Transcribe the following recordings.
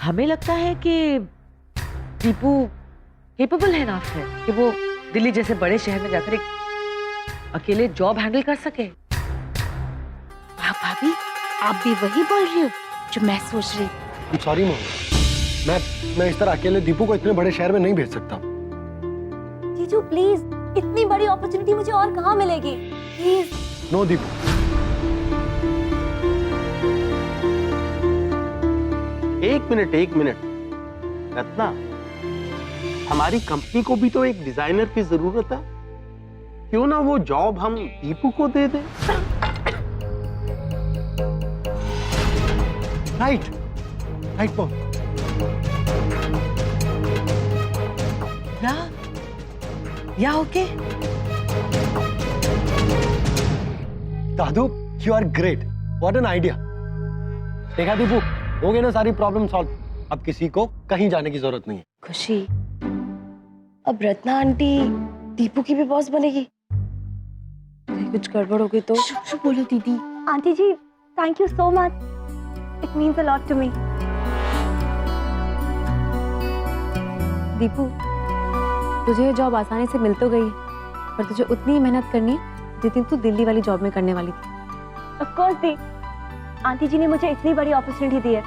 हमें लगता है कि दीपू केपेबल है ना फिर कि वो दिल्ली जैसे बड़े शहर में जाकर एक अकेले जॉब हैंडल कर सके। वाह भाभी, आप भी वही बोल रही हो जो मैं सोच रही। सॉरी मम्मी, मैं इस तरह अकेले दीपू को इतने बड़े शहर में नहीं भेज सकता। जीजू प्लीज, इतनी बड़ी अपॉर्चुनिटी मुझे और कहाँ मिलेगी, प्लीज। नो दीपू। एक मिनट रत्ना, हमारी कंपनी को भी तो एक डिजाइनर की जरूरत है। क्यों ना वो जॉब हम दीपू को दे दें? Right mom. या ओके। दादू, you are great, what an idea. देखा दीपू, हो गई ना सारी प्रॉब्लम सॉल्व। अब किसी को कहीं जाने की जरूरत नहीं है। खुशी, अब रत्ना आंटी दीपू की भी बॉस बनेगी। कहीं कुछ गड़बड़ हो गई तो? शुभ बोलो दीदी। Aunty ji, thank you so much, it means a lot to me. Deepu, तुझे ये जॉब आसानी से मिल तो गई, पर तुझे उतनी ही मेहनत करनी है जितनी तू दिल्ली वाली जॉब में करने वाली थी। ऑफ कोर्स दी, आंटी जी ने मुझे इतनी बड़ी अपॉर्चुनिटी दी है,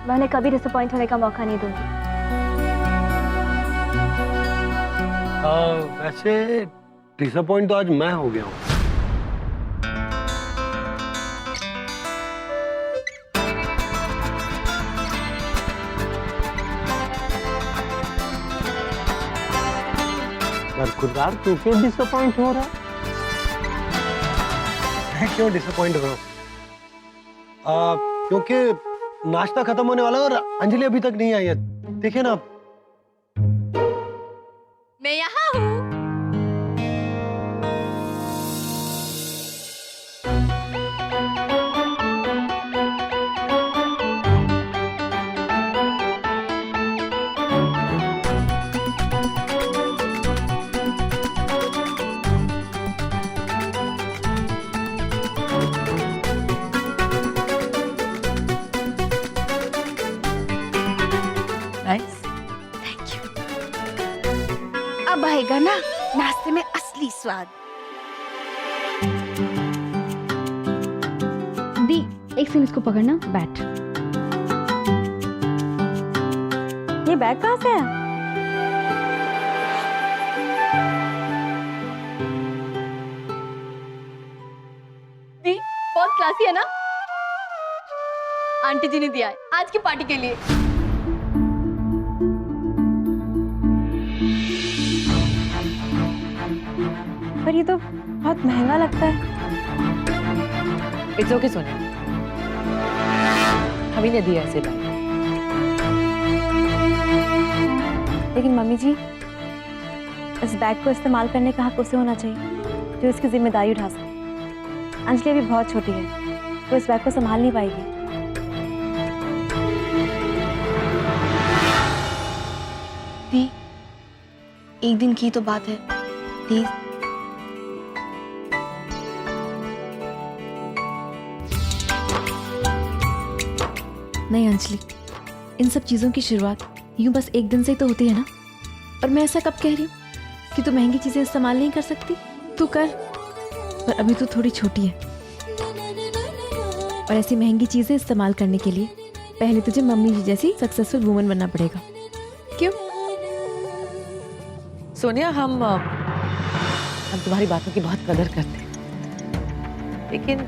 मैं उन्हें कभी डिसअपॉइंट होने का मौका नहीं दूंगी। वैसे डिसअपॉइंट तो आज मैं हो गया हूँ। पर खुददार, तू क्यों डिसअपॉइंट हो रहा? मैं क्यों डिसअपॉइंट हो रहा हूँ? क्योंकि नाश्ता खत्म होने वाला है और अंजलि अभी तक नहीं आई है। देखिए ना, मैं यहाँ हूँ। नाइस। Thank you. अब आएगा ना नाश्ते में असली स्वाद। दी, एक सेकंड इसको पकड़ना, बैठ। ये बैग कहाँ से है? दी, बहुत क्लासी है ना? आंटी जी ने दिया है आज की पार्टी के लिए। पर ये तो बहुत महंगा लगता है। इट्स ओके सोनिया, हम ही ने दिया ऐसे बैग। लेकिन मम्मी जी, इस बैग को इस्तेमाल करने का हक उसे होना चाहिए जो इसकी जिम्मेदारी उठा सके। अंजलि अभी बहुत छोटी है, तो इस बैग को संभाल नहीं पाएगी। दी, एक दिन की तो बात है, प्लीज। नहीं अंजलि, इन सब चीज़ों की शुरुआत यूं बस एक दिन से ही तो होती है ना। और मैं ऐसा कब कह रही हूँ कि तू महंगी चीज़ें इस्तेमाल नहीं कर सकती? तू कर, पर अभी तो थोड़ी छोटी है। और ऐसी महंगी चीज़ें इस्तेमाल करने के लिए पहले तुझे मम्मी जी जैसी सक्सेसफुल वुमन बनना पड़ेगा। क्यों? सोनिया, हम तुम्हारी बातों की बहुत कदर करते हैं, लेकिन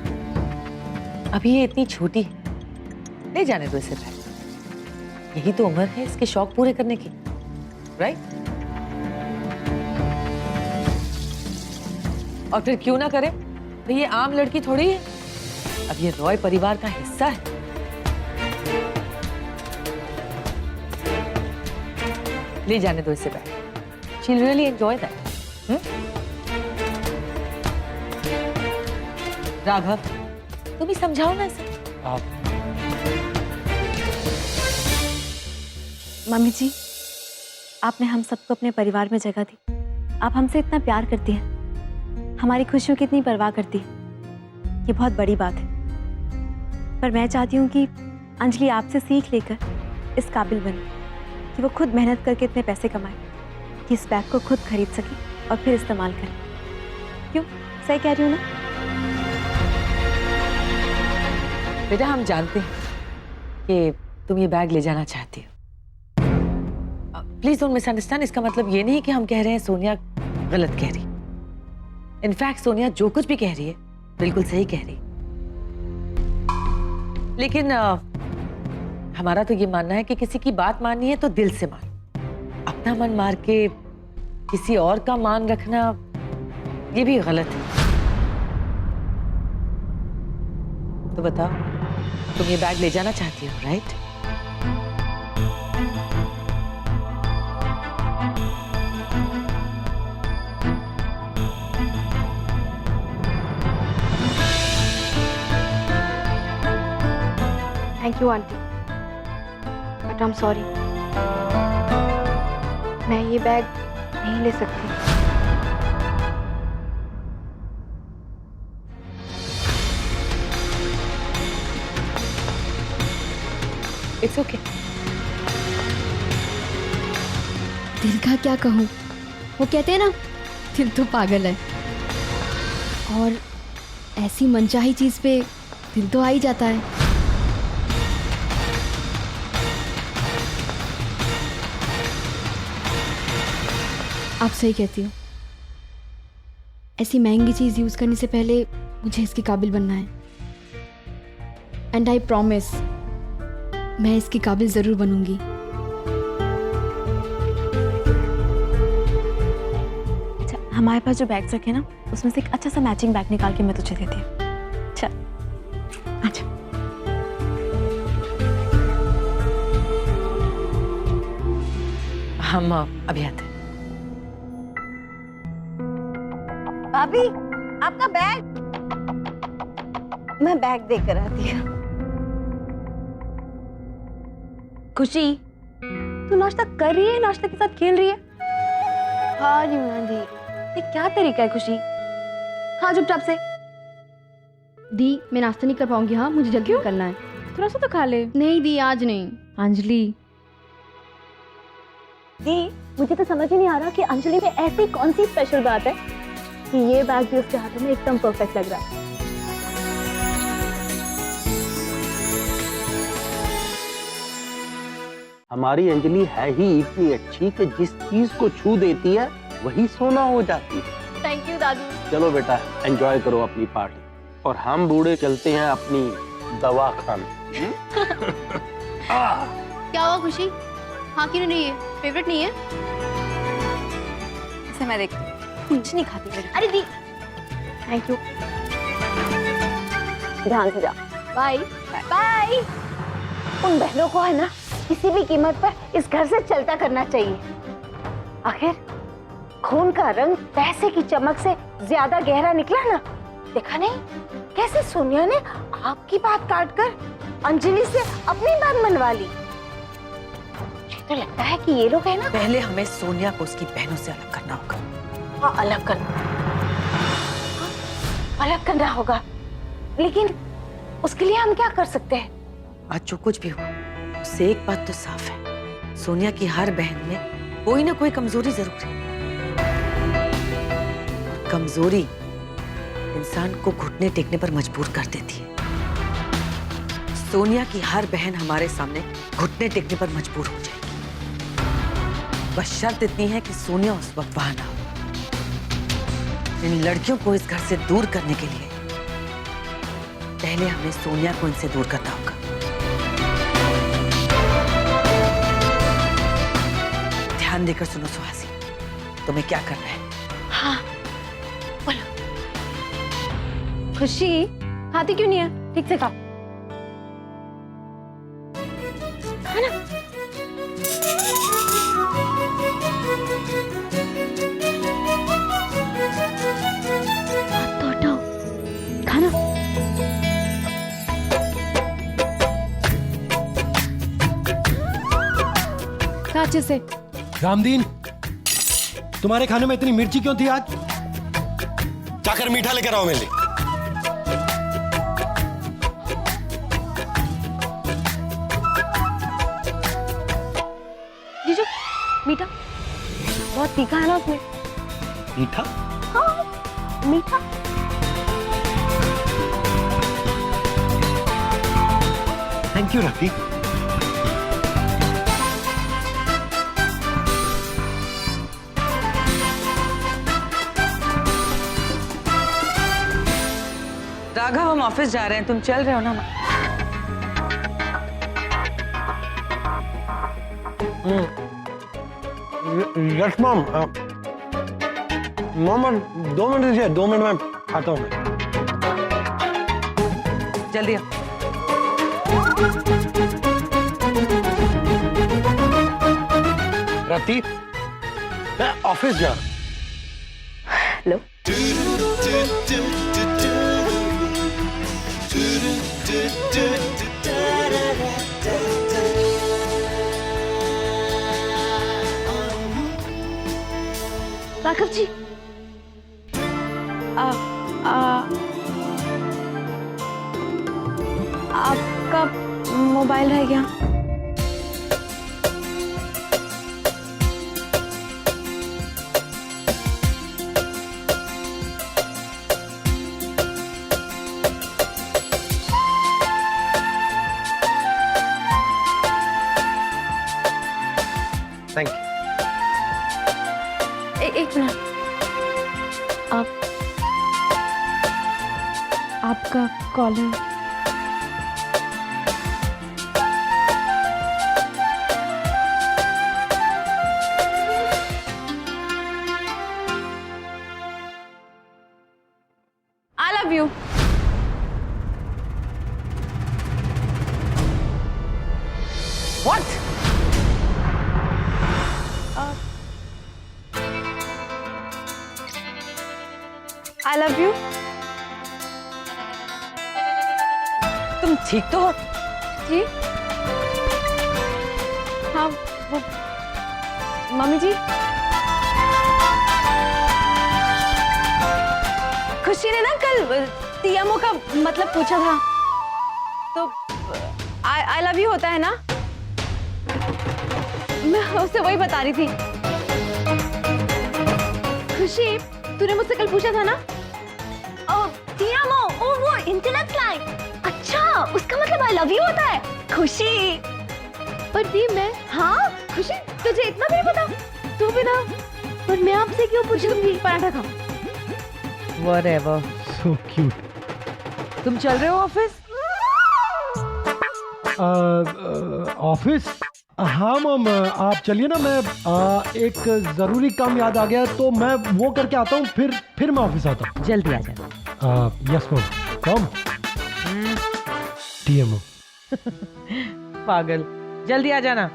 अभी ये इतनी छोटी है, ले जाने दो इसे बैग। यही तो उम्र है इसके शौक पूरे करने की, राइट? और फिर क्यों ना करे, तो ये आम लड़की थोड़ी है, अब ये रॉय परिवार का हिस्सा है। ले जाने दो इसे bag. She'll really enjoy that. Raghav, तुम ही समझाओ ना इसे। मम्मी जी, आपने हम सबको अपने परिवार में जगह दी। आप हमसे इतना प्यार करती हैं, हमारी खुशियों की इतनी परवाह करती हैं, ये बहुत बड़ी बात है। पर मैं चाहती हूँ कि अंजलि आपसे सीख लेकर इस काबिल बनी कि वो खुद मेहनत करके इतने पैसे कमाए कि इस बैग को खुद खरीद सके और फिर इस्तेमाल करे। क्यों, सही कह रही हूँ ना? बेटा हम जानते हैं कि तुम ये बैग ले जाना चाहती हो। Please don't misunderstand. इसका मतलब ये नहीं कि हम कह रहे हैं सोनिया गलत कह रही। इनफैक्ट सोनिया जो कुछ भी कह रही है बिल्कुल सही कह रही। लेकिन हमारा तो ये मानना है कि किसी की बात माननी है तो दिल से मान। अपना मन मार के किसी और का मान रखना ये भी गलत है। तो बताओ, तुम ये बैग ले जाना चाहती हो, right? Thank you aunty, but I am sorry, मैं ये बैग नहीं ले सकती। It's okay. दिल का क्या कहूँ, वो कहते हैं ना दिल तो पागल है, और ऐसी मनचाही चीज पे दिल तो आ ही जाता है। आप सही कहती हो, ऐसी महंगी चीज यूज करने से पहले मुझे इसके काबिल बनना है। एंड आई प्रॉमिस, मैं इसके काबिल जरूर बनूंगी। अच्छा, हमारे पास जो बैग्स रखे ना, उसमें से एक अच्छा सा मैचिंग बैग निकाल के मैं तुझे देती हूँ। चल, अच्छा। हम अभी आते हैं। भाभी, आपका बैग। मैं बैग देकर आती हूँ। खुशी, तू नाश्ता कर रही है, नाश्ते के साथ खेल रही है? हाँ जी माँ जी। ये क्या तरीका है खुशी? हाँ, चुपचाप से। दी, मैं नाश्ता नहीं कर पाऊंगी। हाँ, मुझे जल्दी निकलना है। थोड़ा सा तो खा ले। नहीं दी, आज नहीं। अंजलि, दी, मुझे तो समझ ही नहीं आ रहा कि अंजलि में ऐसी कौन सी स्पेशल बात है कि ये बैग भी उसके हाथों में एकदम परफेक्ट लग रहा है। हमारी अंजलि है ही इतनी अच्छी कि जिस चीज को छू देती है वही सोना हो जाती है। थैंक यू दादू। चलो बेटा, एंजॉय करो अपनी पार्टी, और हम बूढ़े चलते हैं अपनी दवा खाने। क्या हुआ खुशी? हाँ क्यों नहीं है? फेवरेट नहीं है? इसे मैं देखती हूँ। कुछ नहीं खाती मैं। अरे दी, थैंक यू। ध्यान से जा। बाय। बाय। उन बहनों को है ना किसी भी कीमत पर इस घर से चलता करना चाहिए। आखिर खून का रंग पैसे की चमक से ज्यादा गहरा निकला ना। देखा नहीं कैसे सोनिया ने आपकी बात काट कर अंजलि से अपनी बात मनवा ली। मुझे तो लगता है कि ये लोग है ना, पहले हमें सोनिया को उसकी बहनों से अलग करना होगा। हाँ, अलग करना, हाँ, अलग करना होगा। लेकिन उसके लिए हम क्या कर सकते हैं? आज जो कुछ भी हुआ उससे एक बात तो साफ है, सोनिया की हर बहन में कोई ना कोई कमजोरी जरूर है। कमजोरी इंसान को घुटने टेकने पर मजबूर कर देती है। सोनिया की हर बहन हमारे सामने घुटने टेकने पर मजबूर हो जाएगी। बस शर्त इतनी है कि सोनिया उस वक्त वहां ना हो। इन लड़कियों को इस घर से दूर करने के लिए पहले हमें सोनिया को इनसे दूर करना होगा। ध्यान देकर सुनो सुहासी, तुम्हें क्या करना है? हाँ, बोलो। खुशी, खाती क्यों नहीं है? ठीक से खा। तो हटाओ, खाना। खा अच्छे से। रामदीन, तुम्हारे खाने में इतनी मिर्ची क्यों थी आज? जाकर मीठा लेकर आओ मेरे लिए। तीखा है ना उसमें। मीठा? हाँ मीठा। थैंक यू रति। राघव हम ऑफिस जा रहे हैं, तुम चल रहे हो ना? Yes mom. मॉम 2 मिनट दीजिए, 2 मिनट में आता हूँ। जल्दी आओ। रति, मैं ऑफिस जा रहा हूँ। लो राघव जी, आपका मोबाइल रह गया। Thank you. एक मिनट, आपका collar. I love you. What? I love you. तुम ठीक तो हो? जी हाँ, वो मम्मी जी, खुशी ने ना कल टीएमओ का मतलब पूछा था, तो आई लव यू होता है ना, मैं उसे वही बता रही थी। खुशी, तूने मुझसे कल पूछा था ना? ओ टीएमओ, ओ वो इंटेलेक्ट लाइन। अच्छा, उसका मतलब आई लव यू होता है। खुशी, पर दी मैं, हाँ खुशी, तुझे इतना भी पता? तू भी ना, पर मैं आपसे क्यों पूछूंगी? पराठा खाओ। Whatever. So cute. तुम चल रहे हो ऑफिस? ऑफिस? हाँ मॉम, आप चलिए ना, मैं एक जरूरी काम याद आ गया तो मैं वो करके आता हूँ, फिर मैं ऑफिस आता हूँ। जल्दी आ जाना। Yes mom. टीएमओ। पागल, जल्दी आ जाना।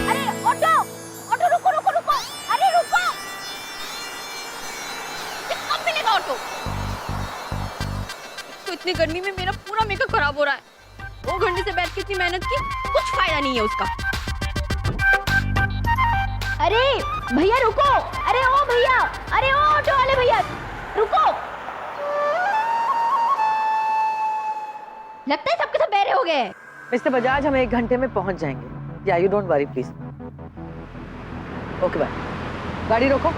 अरे ऑटो, ऑटो रुको रुको रुको, अरे रुको, ये कब मिलेगा ऑटो? तो इतनी गर्मी में मेरा पूरा मेकअप खराब हो रहा है। 2 घंटे से बैठ के इतनी मेहनत की, कुछ फायदा नहीं है उसका। अरे भैया रुको, अरे ओ भैया, अरे ओ ऑटो वाले भैया रुको। लगता है सबके सब बहरे हो गए। मिस्टर बजाज, हम 1 घंटे में पहुंच जाएंगे। या you don't worry please. Okay bye. गाड़ी रोको।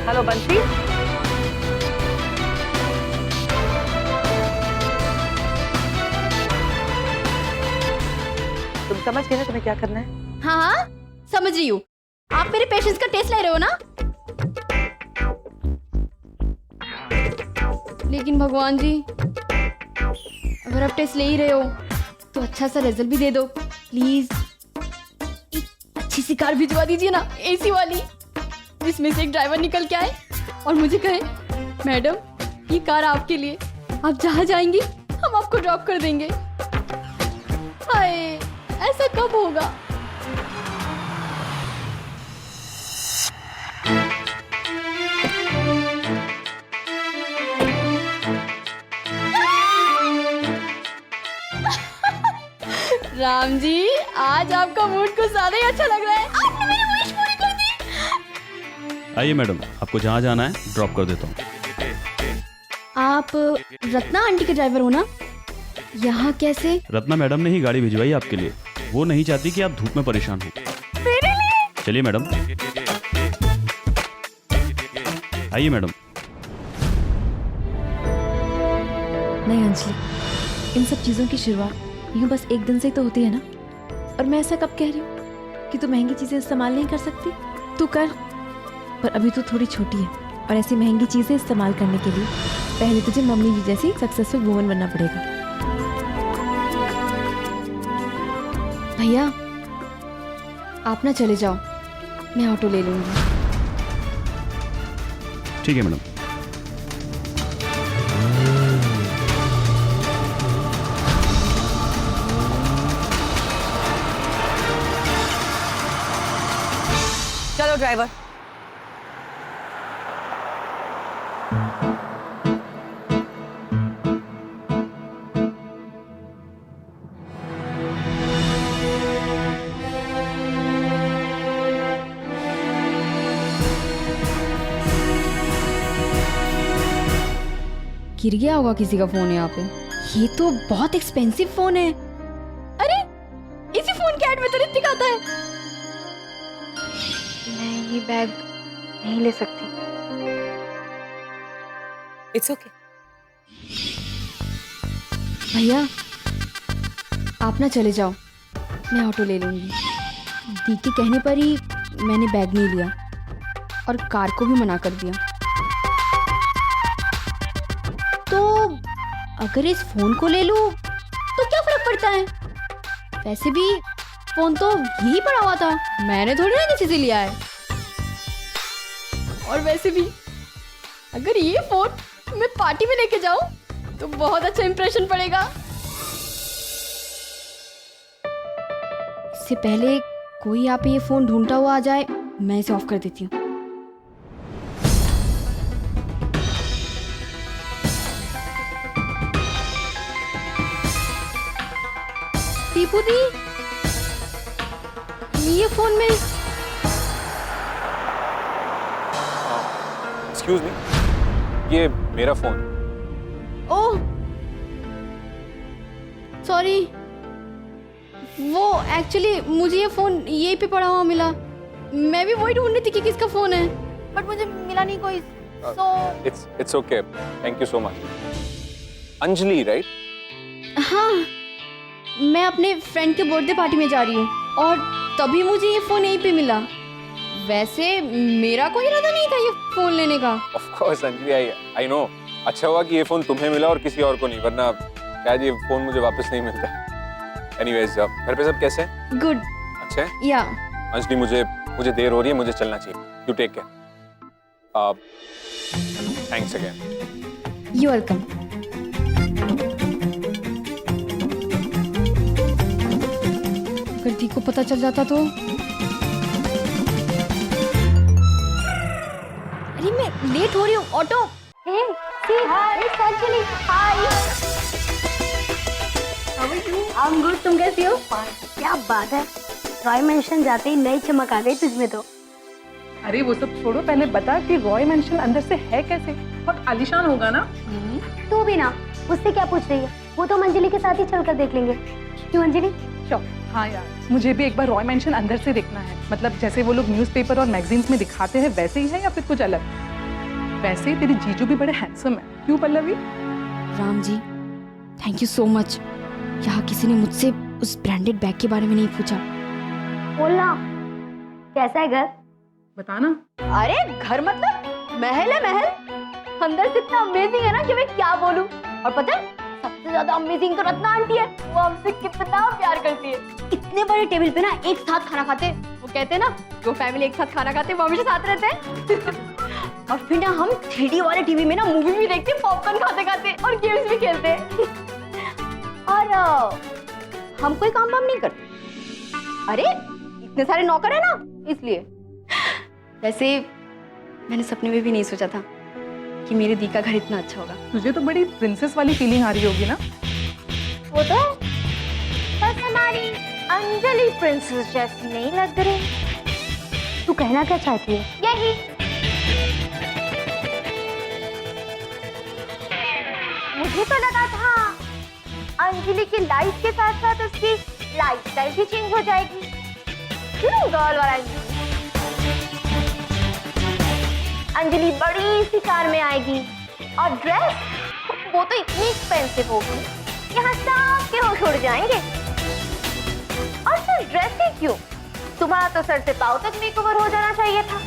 हेलो बंसी। तुम समझ गए ना तुम्हें क्या करना है? हाँ हाँ समझ रही हूँ। आप मेरे पेशेंस का टेस्ट ले रहे हो ना? लेकिन भगवान जी, अगर आप टेस्ट ले ही रहे हो तो अच्छा सा रिजल्ट भी दे दो प्लीज। एक अच्छी सी कार भिजवा दीजिए ना, एसी वाली, जिसमें से एक ड्राइवर निकल के आए और मुझे कहे, मैडम ये कार आपके लिए, आप जहाँ जाएंगी हम आपको ड्रॉप कर देंगे। हाय, ऐसा कब होगा? राम जी, आज आपका मूड कुछ ज्यादा ही अच्छा लग रहा है। आपने मेरी विश पूरी कर दी। आइए मैडम, आपको जहाँ जाना है ड्रॉप कर देता हूँ। आप रत्ना आंटी के ड्राइवर हो ना? यहाँ कैसे? रत्ना मैडम ने ही गाड़ी भिजवाई आपके लिए। वो नहीं चाहती कि आप धूप में परेशान हो। मेरे लिए? चलिए मैडम। आइए मैडम। नहीं अंजलि, इन सब चीज़ों की शुरुआत यूँ बस एक दिन से ही तो होती है ना। और मैं ऐसा कब कह रही हूँ कि तू महंगी चीज़ें इस्तेमाल नहीं कर सकती? तू कर, पर अभी तू थोड़ी छोटी है और ऐसी महंगी चीज़ें इस्तेमाल करने के लिए पहले तुझे मम्मी जी जैसी सक्सेसफुल वुमन बनना पड़ेगा। भैया आप ना चले जाओ, मैं ऑटो ले लूंगी। ठीक है मैडम। चलो ड्राइवर। गिर गया होगा किसी का फोन यहाँ पे। ये तो बहुत एक्सपेंसिव फोन है। अरे इसी फोन के ऐड में तो ऋतिक आता है। मैं ये बैग नहीं ले सकती। It's okay. भैया आप ना चले जाओ, मैं ऑटो ले लूंगी। दी के कहने पर ही मैंने बैग नहीं लिया और कार को भी मना कर दिया। तो अगर इस फोन को ले लूं तो क्या फर्क पड़ता है? वैसे भी फोन तो यही पड़ा हुआ था, मैंने थोड़ी ना किसी से लिया है। और वैसे भी अगर ये फोन मैं पार्टी में लेके जाऊं तो बहुत अच्छा इंप्रेशन पड़ेगा। इससे पहले कोई यहाँ पे ये फोन ढूंढता हुआ आ जाए, मैं इसे ऑफ कर देती हूँ। दीपू दी, ये फोन में। एक्सक्यूज मी, ये मेरा फोन। ओह सॉरी, वो एक्चुअली मुझे ये फोन यहीं पे पड़ा हुआ मिला। मैं भी वही ढूंढ रही थी कि किसका फोन है, बट मुझे मिला नहीं कोई। So it's okay, thank you so much. Anjali right? हाँ, मैं अपने फ्रेंड के बर्थडे पार्टी में जा रही हूँ और तभी मुझे ये फोन यहीं पे मिला। वैसे मेरा कोई इरादा नहीं था ये फोन लेने का। Of course Anjali, I know. अच्छा हुआ कि ये फोन तुम्हें मिला और किसी और को नहीं, वरना शायद ये फोन मुझे वापस नहीं मिलता। एनीवेज, घर पे सब कैसे हैं? गुड। अच्छा है? या अंजलि, मुझे देर हो रही है, मुझे चलना चाहिए। You take care. Thanks again. You welcome. अगर दी को पता चल जाता तो। अरे मैं लेट हो रही हूँ, auto. Hey, see, it's Anjali. Hi. How are you? I'm good. तुम कैसी हो? क्या बात है, रॉय मेंशन जाते ही नई चमक आ गई तुझमें तो। अरे वो सब छोड़ो, पहले बता कि रॉय मेंशन अंदर से है कैसे? बहुत आलीशान होगा ना? तू भी ना, उससे क्या पूछ रही है? वो तो अंजलि के साथ ही चलकर देख लेंगे। क्यों अंजलि? श्योर। हाँ यार, मुझे भी एक बार रॉय मेंशन अंदर से देखना है। मतलब जैसे वो लोग न्यूज़पेपर और मैगजीन्स में दिखाते हैं वैसे ही है या फिर कुछ अलग? वैसे तेरी जीजू भी बड़े हैंडसम है, क्यों Pallavi? Ram ji, thank you so much. यहाँ किसी ने मुझसे उस ब्रांडेड बैग के बारे में नहीं पूछा। बोलना, कैसा है घर? बताना। अरे घर मतलब महल है, महल। अंदर से इतना अमेजिंग है ना कि मैं क्या बोलूं। और पता है सबसे ज्यादा अमेजिंग तो रत्ना आंटी है। वो हमसे कितना प्यार करती है। इतने बड़े टेबल पे ना एक साथ खाना खाते। वो कहते हैं ना, जो फैमिली एक साथ खाना खाते वो हमेशा साथ रहते हैं। और फिर ना हम 3D वाले टीवी में ना मूवी भी देखते, पॉपकॉर्न खाते खाते और गेम्स भी खेलते। और हम कोई काम वाम नहीं करते। अरे इतने सारे नौकर है ना, इसलिए। वैसे मैंने सपने में भी नहीं सोचा था कि मेरे दी का घर इतना अच्छा होगा। तुझे तो बड़ी प्रिंसेस वाली फीलिंग आ रही होगी ना? वो तो बस हमारी अंजलि प्रिंसेस जैसी नहीं लग रही। तू कहना क्या चाहती है? यही। मुझे तो लगा था अंजलि की लाइफ के साथ साथ उसकी लाइफस्टाइल भी चेंज हो जाएगी। गर्ल और अंजलि बड़ी सी कार में आएगी और ड्रेस वो तो इतनी एक्सपेंसिव होगी, यहाँ सबके होश उड़ जाएंगे। और सिर्फ ड्रेस ही क्यों, तुम्हारा तो सर से पाँव तक मेकओवर हो जाना चाहिए था।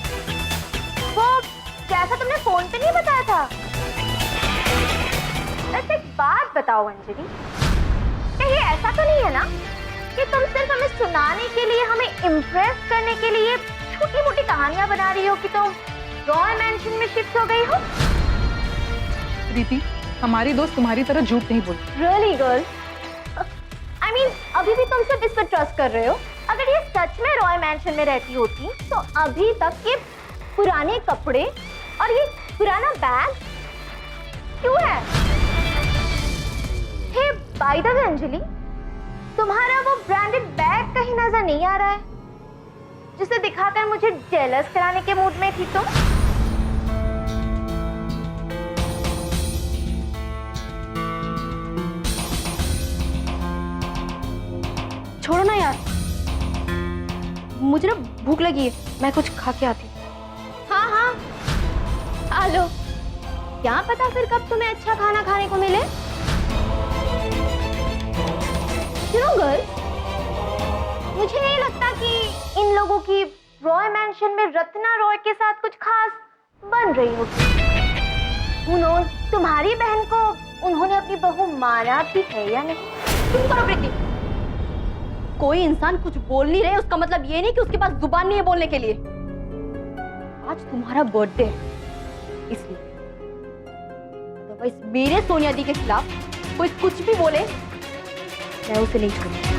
वो जैसा तुमने फोन पे नहीं बताया था। वैसे एक बात बताओ अंजलि, कहीं ऐसा तो नहीं है ना कि तुम सिर्फ हमें सुनाने के लिए, हमें इम्प्रेस करने के लिए छोटी मोटी कहानियां बना रही हो कि तुम रॉय मैंशन में शिफ्ट हो गई हो? प्रीति, हमारी दोस्त तुम्हारी तरह झूठ नहीं बोलती। रियली गर्ल, आई मीन अभी भी तुम सिर्फ इस पर ट्रस्ट कर रहे हो। अगर ये सच में रॉय मैंशन में रहती होती तो अभी तक ये पुराने कपड़े और ये पुराना बैग क्यों है? हे बाय द वे अंजलि, तुम्हारा वो ब्रांडेड बैग कहीं नजर नहीं आ रहा है जिसे दिखाकर मुझे जेलस कराने के मूड में थी तुम। छोड़ो ना यार, मुझे ना भूख लगी है, मैं कुछ खा के आती हूँ। हाँ हाँ आ लो, क्या पता फिर कब तुम्हें अच्छा खाना खाने को मिले। गर्ल, मुझे नहीं लगता कि इन लोगों की रॉय मैंशन में रत्ना रॉय के साथ कुछ खास बन रही होगी। Who knows, तुम्हारी बहन को उन्होंने अपनी बहू माना भी है या नहीं? तुम करो प्रीति, कोई इंसान कुछ बोल नहीं रहे उसका मतलब ये नहीं कि उसके पास जुबान नहीं है बोलने के लिए। आज तुम्हारा बर्थडे है इसलिए, अदरवाइज मेरे सोनिया दी के खिलाफ कोई कुछ भी बोले मैं उसे नहीं छोड़ूंगी।